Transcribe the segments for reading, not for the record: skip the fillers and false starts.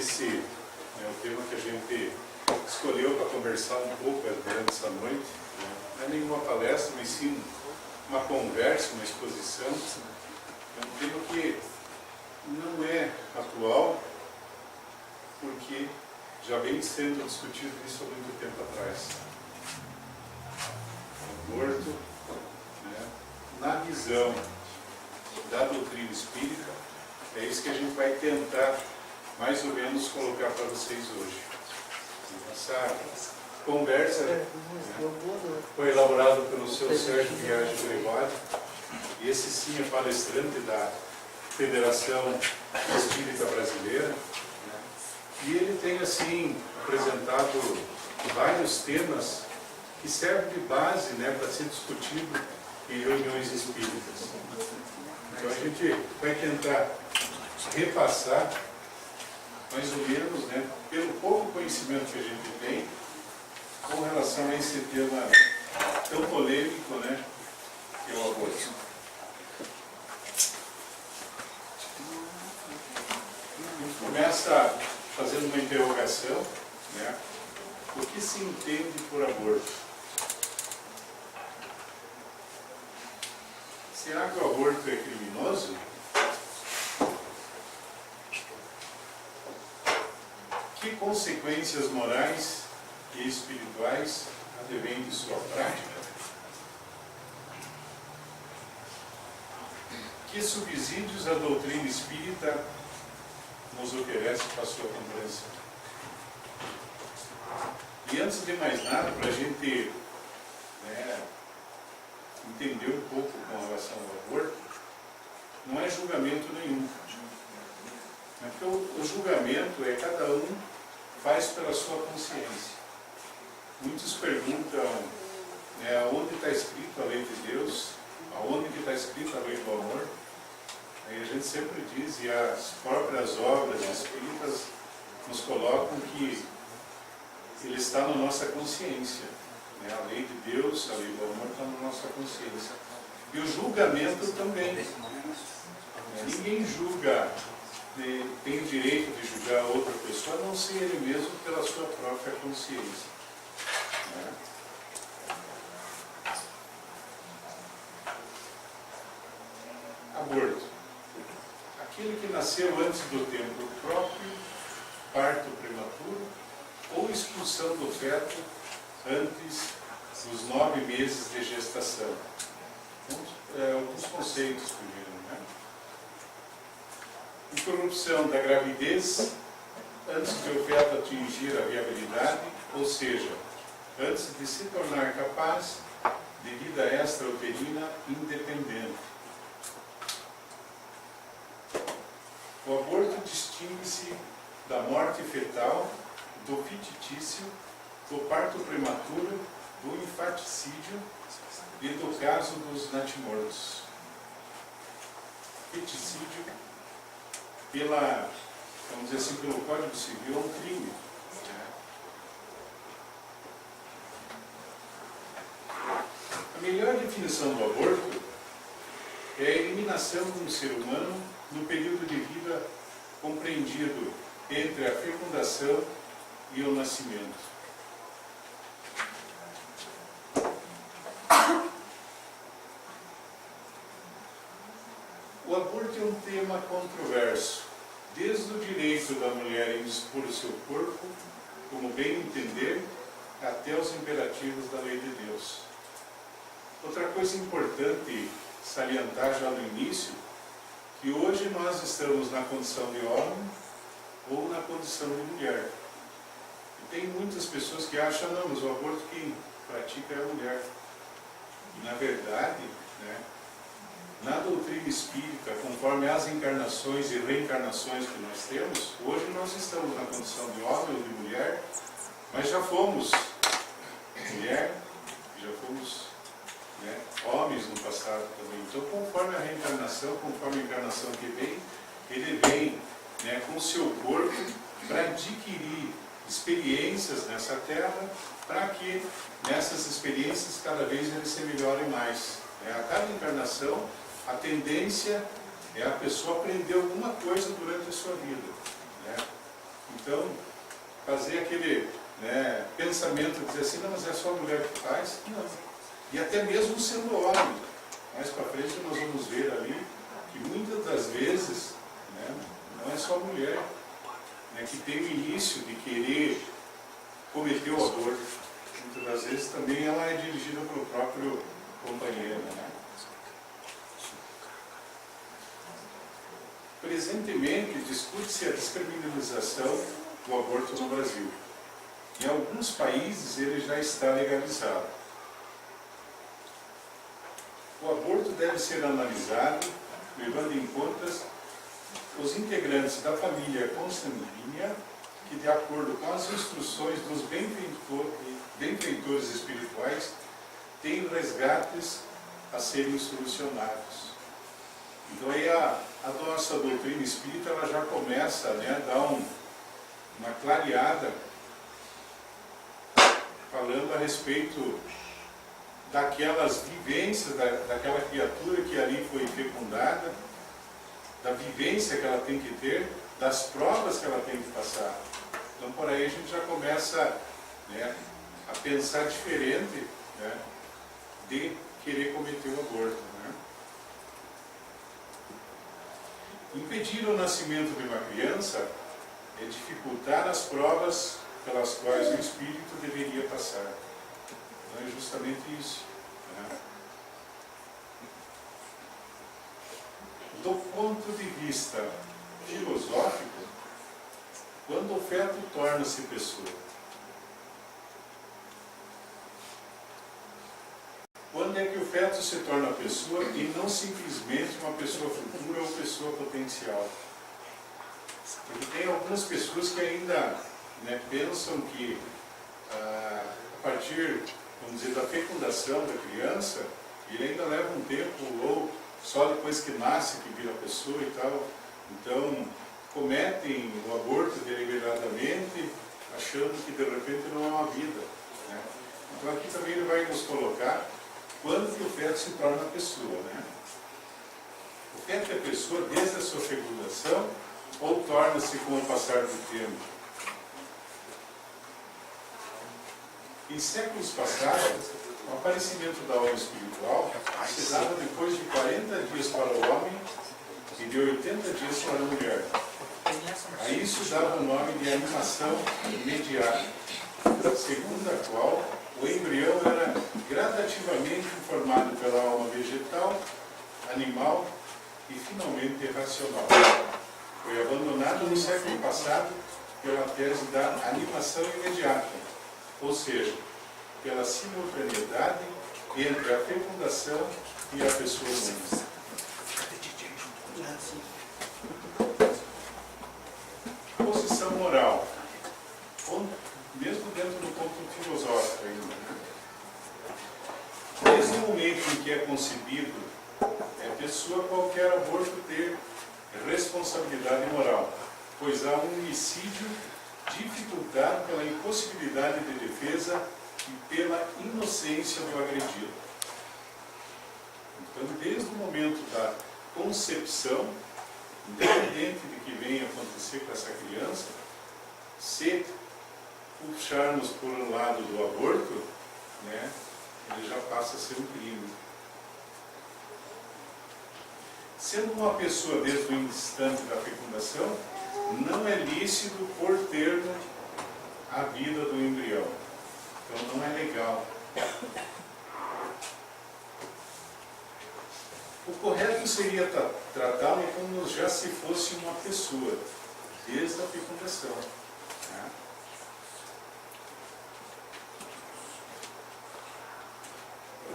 o tema que a gente escolheu para conversar um pouco durante essa noite, não é nenhuma palestra, mas sim uma conversa, uma exposição. É um tema que não é atual, porque já vem sendo discutido isso há muito tempo atrás. O aborto, na visão da doutrina espírita, é isso que a gente vai tentar mais ou menos colocar para vocês hoje. Essa conversa foi elaborada pelo seu Sérgio Viagem Gregório, e esse sim é palestrante da Federação Espírita Brasileira, e ele tem assim apresentado vários temas que servem de base para ser discutido em reuniões espíritas. Então a gente vai tentar repassar mais ou menos, pelo pouco conhecimento que a gente tem com relação a esse tema tão polêmico, que é o aborto. A gente começa fazendo uma interrogação, o que se entende por aborto? Será que o aborto é criminoso? Que consequências morais e espirituais advêm de sua prática? Que subsídios a doutrina espírita nos oferece para a sua compreensão? E antes de mais nada, para a gente entender um pouco com relação ao aborto, não é julgamento nenhum. Porque o julgamento é cada um faz pela sua consciência. Muitos perguntam aonde está escrito a lei de Deus, aonde que está escrito a lei do amor. Aí a gente sempre diz, e as próprias obras espíritas nos colocam que ele está na nossa consciência. A lei de Deus, a lei do amor está na nossa consciência. E o julgamento também. Ninguém julga, tem o direito de julgar outra pessoa, a não ser ele mesmo pela sua própria consciência. Aborto. Aquele que nasceu antes do tempo próprio, parto prematuro, ou expulsão do feto antes dos 9 meses de gestação. Alguns conceitos primeiro. Interrupção da gravidez antes de o feto atingir a viabilidade, ou seja, antes de se tornar capaz de vida extrauterina independente. O aborto distingue-se da morte fetal, do fictício, do parto prematuro, do infanticídio e do caso dos natimortos. Feticídio, vamos dizer assim, pelo Código Civil, é um crime. A melhor definição do aborto é a eliminação de um ser humano no período de vida compreendido entre a fecundação e o nascimento. O aborto é um tema controverso, desde o direito da mulher em dispor o seu corpo, como bem entender, até os imperativos da lei de Deus. Outra coisa importante salientar já no início, que hoje nós estamos na condição de homem ou na condição de mulher. E tem muitas pessoas que acham, não, mas o aborto quem pratica é a mulher. E na verdade, na doutrina espírita, conforme as encarnações e reencarnações que nós temos, hoje nós estamos na condição de homem ou de mulher, mas já fomos mulher, já fomos homens no passado também. Então, conforme a reencarnação, conforme a encarnação que vem, ele vem com o seu corpo para adquirir experiências nessa terra, para que nessas experiências cada vez ele se melhore mais. A cada encarnação, a tendência é a pessoa aprender alguma coisa durante a sua vida. Então, fazer aquele pensamento de dizer assim, não, mas é só a mulher que faz? Não. E até mesmo sendo homem. Mais para frente nós vamos ver ali que muitas das vezes não é só a mulher que tem o início de querer cometer o aborto. Muitas das vezes também ela é dirigida pelo próprio companheiro. Presentemente discute-se a descriminalização do aborto no Brasil. Em alguns países ele já está legalizado. O aborto deve ser analisado levando em conta os integrantes da família consanguínea que, de acordo com as instruções dos benfeitores espirituais, têm resgates a serem solucionados. Então aí a nossa doutrina espírita ela já começa a dar uma clareada falando a respeito daquelas vivências, daquela criatura que ali foi fecundada, da vivência que ela tem que ter, das provas que ela tem que passar. Então por aí a gente já começa a pensar diferente de querer cometer o aborto. Impedir o nascimento de uma criança é dificultar as provas pelas quais o espírito deveria passar. Então é justamente isso. Do ponto de vista filosófico, quando o feto torna-se pessoa? Quando é que o feto se torna pessoa e não simplesmente uma pessoa futura ou pessoa potencial? Porque tem algumas pessoas que ainda pensam que a partir, vamos dizer, da fecundação da criança, ele ainda leva um tempo, ou só depois que nasce que vira pessoa e tal. Então, cometem o aborto deliberadamente, achando que de repente não é uma vida. Então aqui também ele vai nos colocar quando que o feto se torna pessoa. O feto é pessoa desde a sua fecundação ou torna-se com o passar do tempo? Em séculos passados, o aparecimento da alma espiritual se dava depois de 40 dias para o homem e de 80 dias para a mulher. A isso dava o nome de animação imediata, segundo a qual o embrião era gradativamente formado pela alma vegetal, animal e finalmente racional. Foi abandonado no século passado pela tese da animação imediata, ou seja, pela simultaneidade entre a fecundação e a pessoa humana. Posição moral, mesmo dentro do ponto filosófico ainda. Desde o momento em que é concebido, pessoa qualquer aborto ter responsabilidade moral, pois há um homicídio dificultado pela impossibilidade de defesa e pela inocência do agredido. Então, desde o momento da concepção, independente de que venha acontecer com essa criança, se puxarmos por um lado do aborto, ele já passa a ser um crime. Sendo uma pessoa desde o instante da fecundação, não é lícito pôr termo à vida do embrião. Então não é legal. O correto seria tratá-lo como já se fosse uma pessoa, desde a fecundação.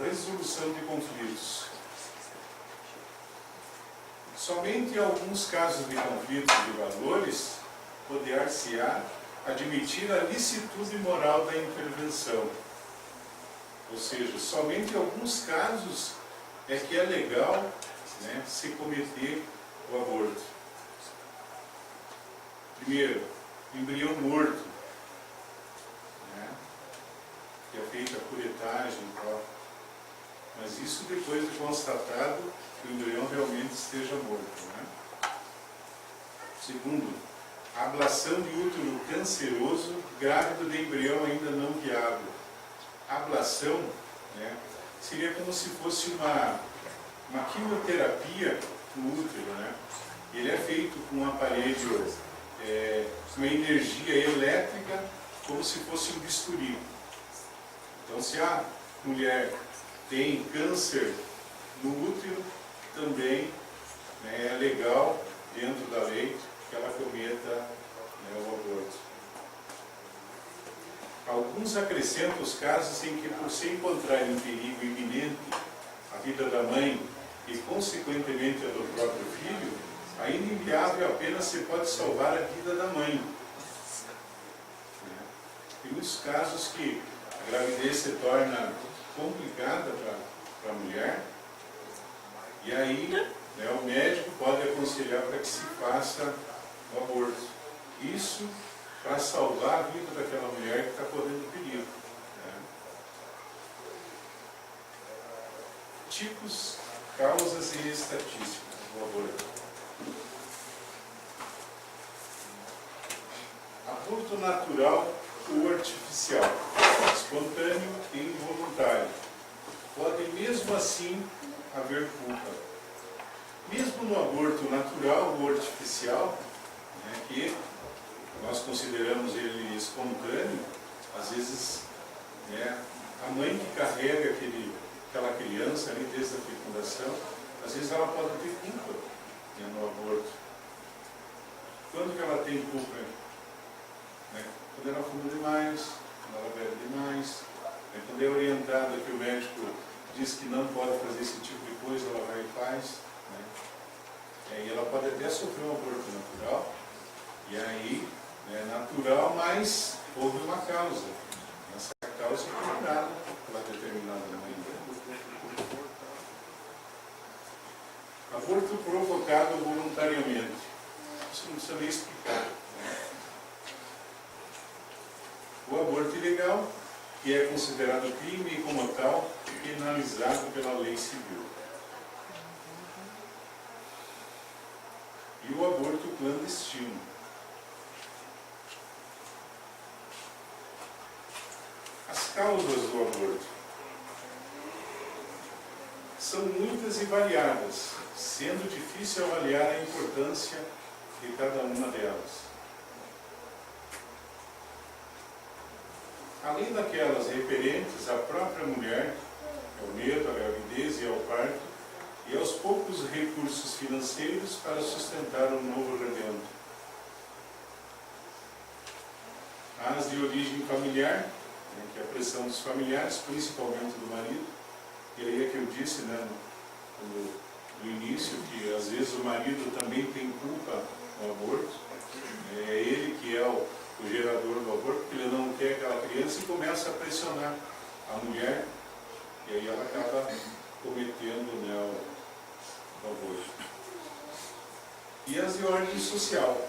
Resolução de conflitos. Somente em alguns casos de conflitos de valores poder-se-á admitir a licitude moral da intervenção. Ou seja, somente em alguns casos é que é legal se cometer o aborto. Primeiro, embrião morto, que é feita a curetagem e tal. Mas isso depois de constatado que o embrião realmente esteja morto. Segundo, Ablação de útero canceroso, grávido de embrião ainda não viável. Ablação, né, seria como se fosse uma quimioterapia no útero, né? Ele é feito com um aparelho, uma energia elétrica, como se fosse um bisturi. Então, se a mulher tem câncer no útero, também, né, é legal, dentro da lei, que ela cometa, né, o aborto. Alguns acrescentam os casos em que, por se encontrar em perigo iminente a vida da mãe e, consequentemente, a do próprio filho, ainda inviável apenas se pode salvar a vida da mãe. Tem muitos casos que a gravidez se torna complicada para a mulher, e aí, né, o médico pode aconselhar para que se faça o aborto. Isso para salvar a vida daquela mulher que está correndo perigo. Né? Tipos, causas e estatísticas do aborto. Aborto natural ou artificial, espontâneo e involuntário. Pode mesmo assim haver culpa. Mesmo no aborto natural ou artificial, né, que nós consideramos ele espontâneo, às vezes, né, a mãe que carrega aquela criança ali desde a fecundação, às vezes ela pode ter culpa, né, no aborto. Quando que ela tem culpa? Né? Quando ela fuma demais, quando ela bebe demais, né? Quando é orientada que o médico diz que não pode fazer esse tipo de coisa, ela vai e faz. Né? E ela pode até sofrer um aborto natural, e aí, né, natural, mas houve uma causa. Essa causa foi dada pela determinada mãe. Aborto provocado voluntariamente. Isso não precisa nem explicar. O aborto ilegal, que é considerado crime e, como tal, penalizado pela lei civil. E o aborto clandestino. As causas do aborto são muitas e variadas, sendo difícil avaliar a importância de cada uma delas. Além daquelas referentes à própria mulher, ao medo, à gravidez e ao parto, e aos poucos recursos financeiros para sustentar um novo rebento. As de origem familiar, né, que é a pressão dos familiares, principalmente do marido, e aí é que eu disse, né, no início, que às vezes o marido também tem culpa no aborto, é ele que é o gerador do aborto, porque ele não quer aquela criança e começa a pressionar a mulher, e aí ela acaba cometendo, né, o aborto. E as de ordem social,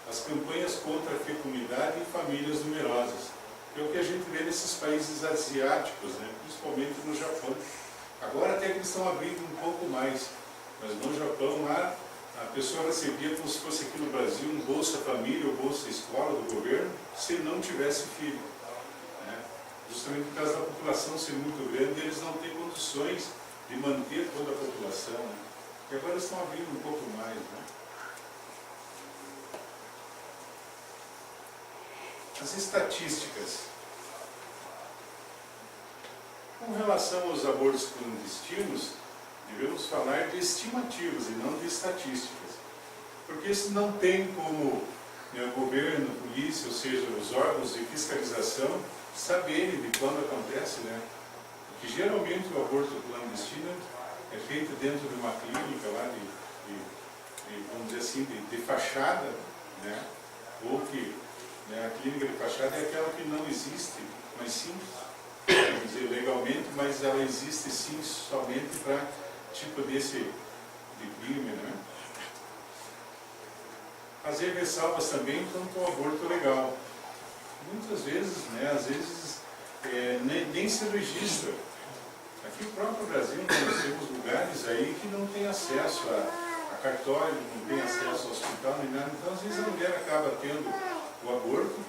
as campanhas contra a fecundidade e famílias numerosas, que é o que a gente vê nesses países asiáticos, né, principalmente no Japão. Agora até que eles estão abrindo um pouco mais, mas no Japão lá, a pessoa recebia como se fosse aqui no Brasil um Bolsa Família ou Bolsa Escola do governo, se não tivesse filho. Né? Justamente por causa da população ser muito grande, eles não têm condições de manter toda a população. Né? E agora eles estão abrindo um pouco mais. Né? As estatísticas. Com relação aos abortos clandestinos, devemos falar de estimativas e não de estatísticas. Porque se não tem como, né, o governo, a polícia, ou seja, os órgãos de fiscalização, saberem de quando acontece, né? Porque geralmente o aborto clandestino é feito dentro de uma clínica lá vamos dizer assim, de fachada, né? Ou que, né, a clínica de fachada é aquela que não existe, mas sim, quer dizer, legalmente, mas ela existe sim somente para tipo desse de crime, né? Fazer ressalvas também quanto ao aborto legal. Muitas vezes, né, às vezes, nem se registra. Aqui no próprio Brasil nós temos lugares aí que não tem acesso a cartório, não tem acesso ao hospital, nem nada. Então, às vezes, a mulher acaba tendo o aborto,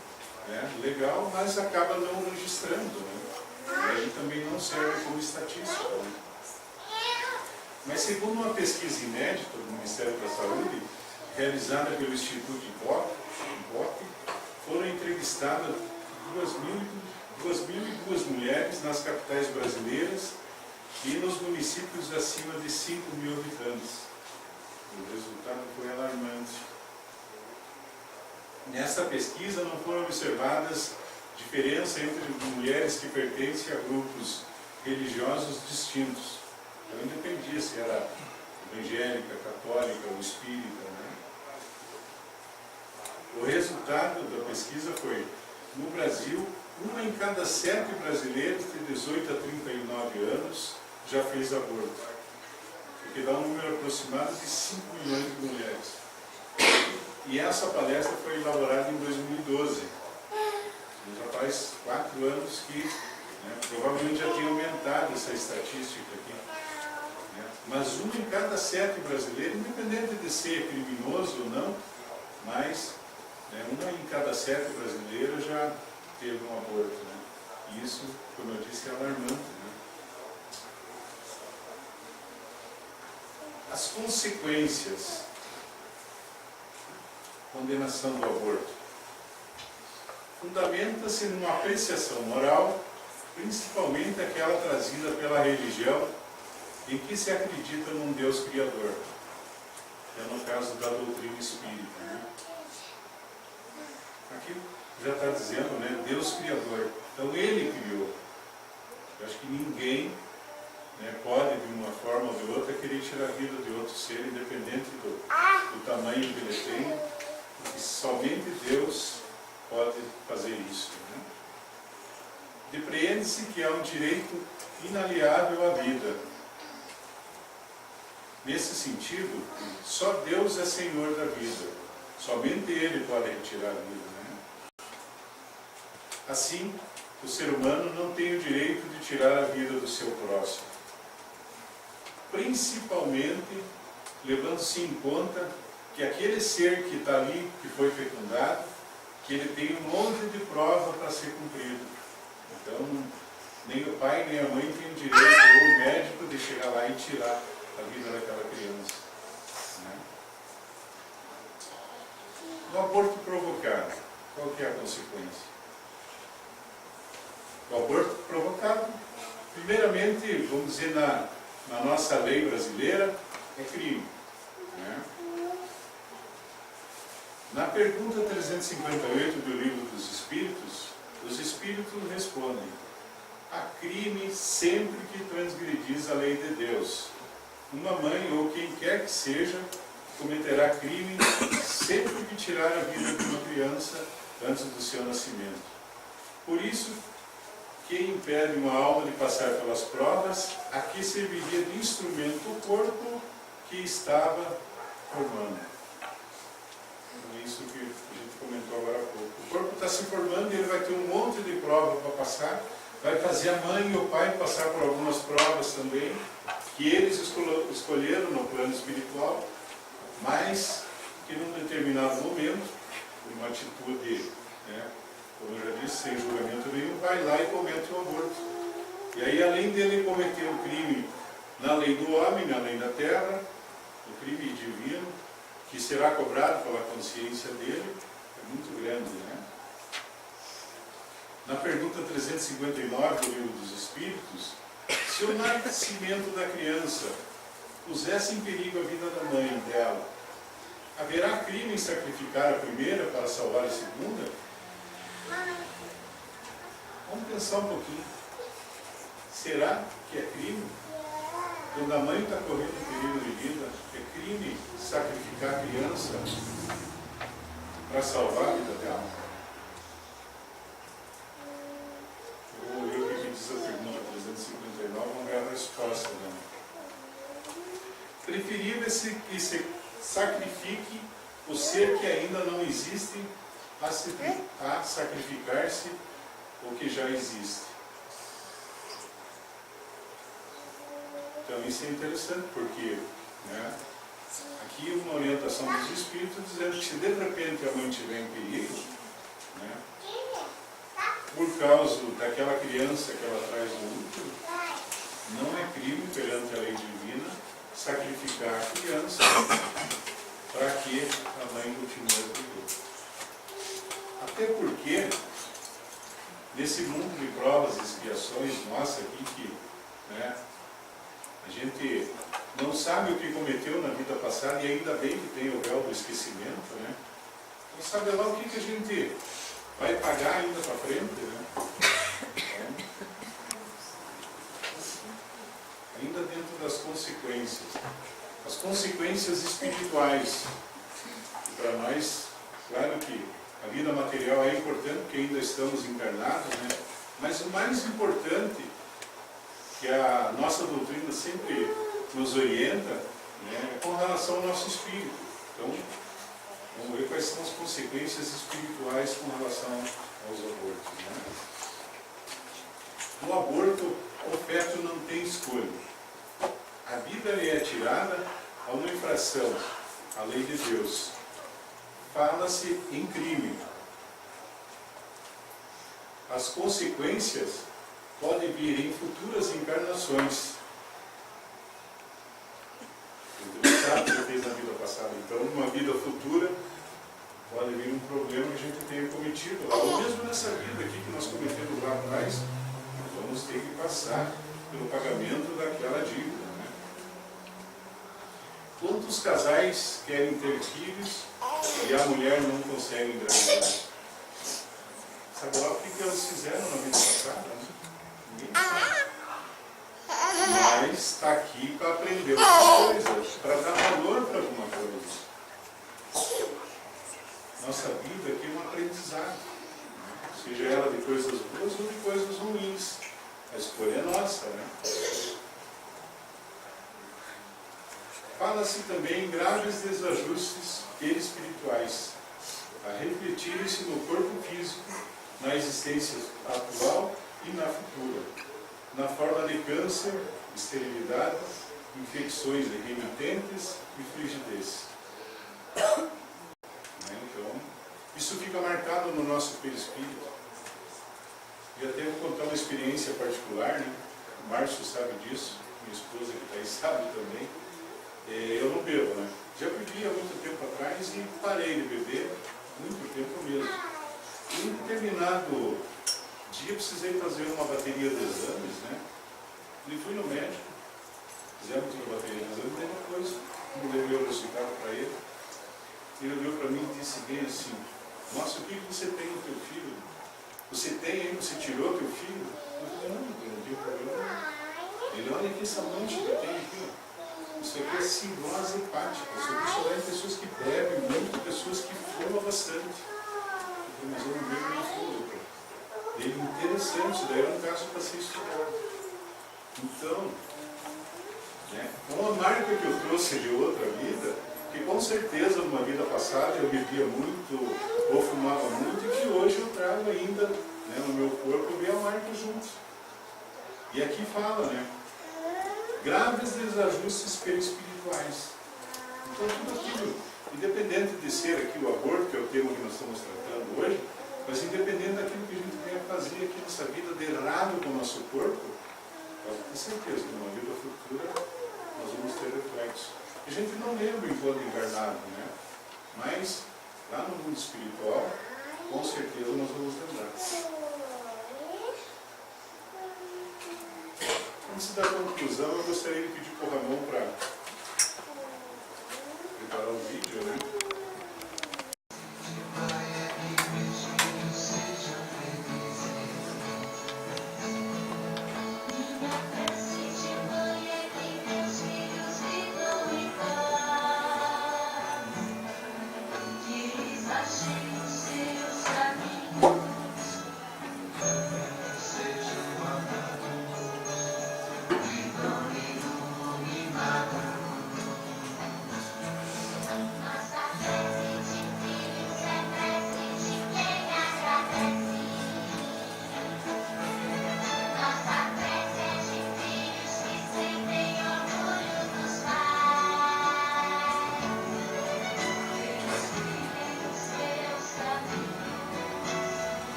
né, legal, mas acaba não registrando. Né? E aí também não serve como estatística. Né? Mas, segundo uma pesquisa inédita do Ministério da Saúde, realizada pelo Instituto Ibope, foram entrevistadas 2.002 mulheres nas capitais brasileiras e nos municípios acima de 5.000 habitantes. O resultado foi alarmante. Nessa pesquisa não foram observadas diferença entre mulheres que pertencem a grupos religiosos distintos. Então, independia se era evangélica, católica ou espírita. Né? O resultado da pesquisa foi: no Brasil, 1 em cada 7 brasileiros de 18 a 39 anos já fez aborto, o que dá um número aproximado de 5 milhões de mulheres. E essa palestra foi elaborada em 2012. Já faz 4 anos que, né, provavelmente já tinha aumentado essa estatística aqui. Né? Mas 1 em cada 7 brasileiros, independente de ser criminoso ou não, mas, né, 1 em cada 7 brasileiros já teve um aborto. Né? Isso, como eu disse, é alarmante. Né? As consequências. Condenação do aborto. Fundamenta-se numa apreciação moral, principalmente aquela trazida pela religião, em que se acredita num Deus Criador. É no caso da doutrina espírita. Né? Aqui já está dizendo, né, Deus Criador. Então Ele criou. Eu acho que ninguém, né, pode, de uma forma ou de outra, querer tirar a vida de outro ser, independente do tamanho que ele tem. E somente Deus pode fazer isso. Né? Depreende-se que há um direito inalienável à vida. Nesse sentido, só Deus é Senhor da vida. Somente Ele pode retirar a vida. Né? Assim, o ser humano não tem o direito de tirar a vida do seu próximo. Principalmente, levando-se em conta que aquele ser que está ali, que foi fecundado, que ele tem um monte de prova para ser cumprido. Então, nem o pai nem a mãe têm o direito, ou o médico, de chegar lá e tirar a vida daquela criança. Né? No aborto provocado, qual que é a consequência? O aborto provocado, primeiramente, vamos dizer, na nossa lei brasileira, é crime. Né? Na pergunta 358 do Livro dos Espíritos, os Espíritos respondem: há crime sempre que transgredis a lei de Deus. Uma mãe ou quem quer que seja cometerá crime sempre que tirar a vida de uma criança antes do seu nascimento. Por isso, quem impede uma alma de passar pelas provas, aqui serviria de instrumento o corpo que estava formando. Isso que a gente comentou agora há pouco. O corpo está se formando e ele vai ter um monte de prova para passar, vai fazer a mãe e o pai passar por algumas provas também, que eles escolheram no plano espiritual, mas que num determinado momento, uma atitude, né, como eu já disse, sem julgamento nenhum, vai lá e comete o aborto. E aí, além dele cometer o crime na lei do homem, na lei da terra, o crime divino, que será cobrado pela consciência dele, é muito grande, né? Na pergunta 359 do Livro dos Espíritos, se o nascimento da criança pusesse em perigo a vida da mãe dela, haverá crime em sacrificar a primeira para salvar a segunda? Vamos pensar um pouquinho. Será que é crime? Quando a mãe está correndo perigo de vida, é crime sacrificar a criança para salvar a vida dela? Eu vou ler o que diz a pergunta 359, vamos ver a resposta dela. Preferível-se que se sacrifique o ser que ainda não existe a sacrificar-se o que já existe. Então isso é interessante porque, né, Aqui uma orientação dos Espíritos dizendo que se de repente a mãe estiver em perigo, né, por causa daquela criança que ela traz no útero, não é crime perante a lei divina sacrificar a criança para que a mãe continue a viver. Até porque, nesse mundo de provas e expiações, nossa, aqui que, né, a gente não sabe o que cometeu na vida passada, e ainda bem que tem o véu do esquecimento, né? Não sabe lá o que a gente vai pagar ainda para frente, né? Ainda dentro das consequências. As consequências espirituais. Para nós, claro que a vida material é importante, porque ainda estamos encarnados, né? Mas o mais importante, que a nossa doutrina sempre nos orienta, né, com relação ao nosso espírito. Então, vamos ver quais são as consequências espirituais com relação aos abortos. Né? No aborto, o feto não tem escolha. A vida é tirada a uma infração à lei de Deus. Fala-se em crime. As consequências podem vir em futuras encarnações. Não sabe o que fez na vida passada. Então, numa vida futura, pode vir um problema que a gente tenha cometido. Ou mesmo nessa vida aqui que nós cometemos lá atrás, vamos ter que passar pelo pagamento daquela dívida. Né? Quantos casais querem ter filhos e a mulher não consegue engravidar? Sabe lá o que elas fizeram na vida passada? Né? Ninguém sabe. Mas está aqui para aprender alguma coisa, para dar valor para alguma coisa. Nossa vida aqui é um aprendizado, seja ela de coisas boas ou de coisas ruins. A escolha é nossa, né? Fala-se também em graves desajustes espirituais, a refletirem-se no corpo físico, na existência atual e na futura, na forma de câncer, esterilidade, infecções remitentes e frigidez. Então, isso fica marcado no nosso perispírito. E até vou contar uma experiência particular, né? O Márcio sabe disso, minha esposa que está aí sabe também. Eu não bebo, né? Já bebi há muito tempo atrás e parei de beber, muito tempo mesmo. E em um determinado dia precisei fazer uma bateria de exames, né? E fui no médico, fizemos uma bateria de exames, e depois me levei o resultado para ele. E ele olhou para mim e disse bem assim: nossa, o que você tem no teu filho? Você tem aí, você tirou teu filho? Eu falei: não tem problema. Ele: olha aqui essa mancha que tem aqui. Isso aqui é cirrose hepática. Isso aqui só é em pessoas que bebem muito, pessoas que fumam bastante. Eu falei: mas eu não bebo nem fumo. Ele: interessante, isso daí era um caso para ser estudado. Então, né, é uma marca que eu trouxe de outra vida, que com certeza numa vida passada eu bebia muito ou fumava muito, e que hoje eu trago ainda, né, no meu corpo, eu vi a marca junto. E aqui fala, né, graves desajustes perispirituais. Então tudo aquilo, independente de ser aqui o aborto, que é o tema que nós estamos tratando hoje, mas independente daquilo que a gente venha fazer aqui nessa vida de errado com o nosso corpo, pode ter certeza que numa vida futura nós vamos ter reflexos. A gente não lembra enquanto encarnado, né? Mas lá no mundo espiritual, com certeza nós vamos lembrar. Antes da conclusão, eu gostaria de pedir para o Ramon para preparar o vídeo, né?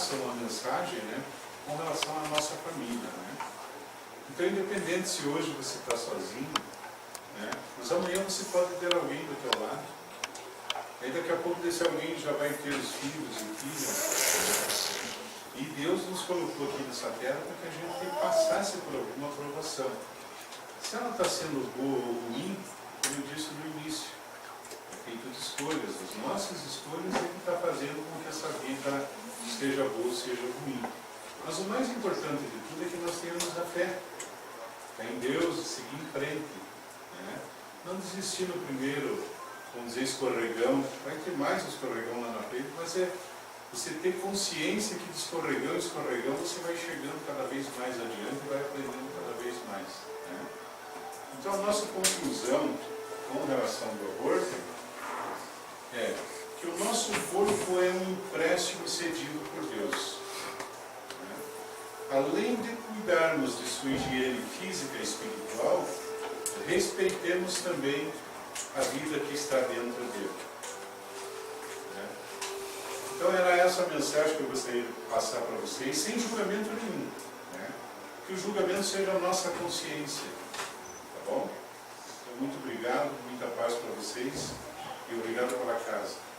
passa uma mensagem, né, com relação à nossa família, né? Então, independente se hoje você está sozinho, né, mas amanhã você pode ter alguém do teu lado. Aí daqui a pouco desse alguém já vai ter os filhos e filhas. E Deus nos colocou aqui nessa terra para que a gente passasse por alguma provação. Se ela está sendo boa ou ruim, como eu disse no início, é feito de escolhas. As nossas escolhas é que está fazendo com que essa vida seja boa ou seja ruim. Mas o mais importante de tudo é que nós tenhamos a fé. Fé em Deus e seguir em frente. Né? Não desistir no primeiro, vamos dizer, escorregão. Vai ter mais escorregão lá na frente, mas é você ter consciência que de escorregão em escorregão você vai chegando cada vez mais adiante e vai aprendendo cada vez mais. Né? Então a nossa conclusão com relação ao aborto é que o nosso corpo é um empréstimo cedido por Deus. Né? Além de cuidarmos de sua higiene física e espiritual, respeitemos também a vida que está dentro dele. Então era essa a mensagem que eu gostaria de passar para vocês, sem julgamento nenhum. Né? Que o julgamento seja a nossa consciência. Tá bom? Então, muito obrigado, muita paz para vocês e obrigado pela casa.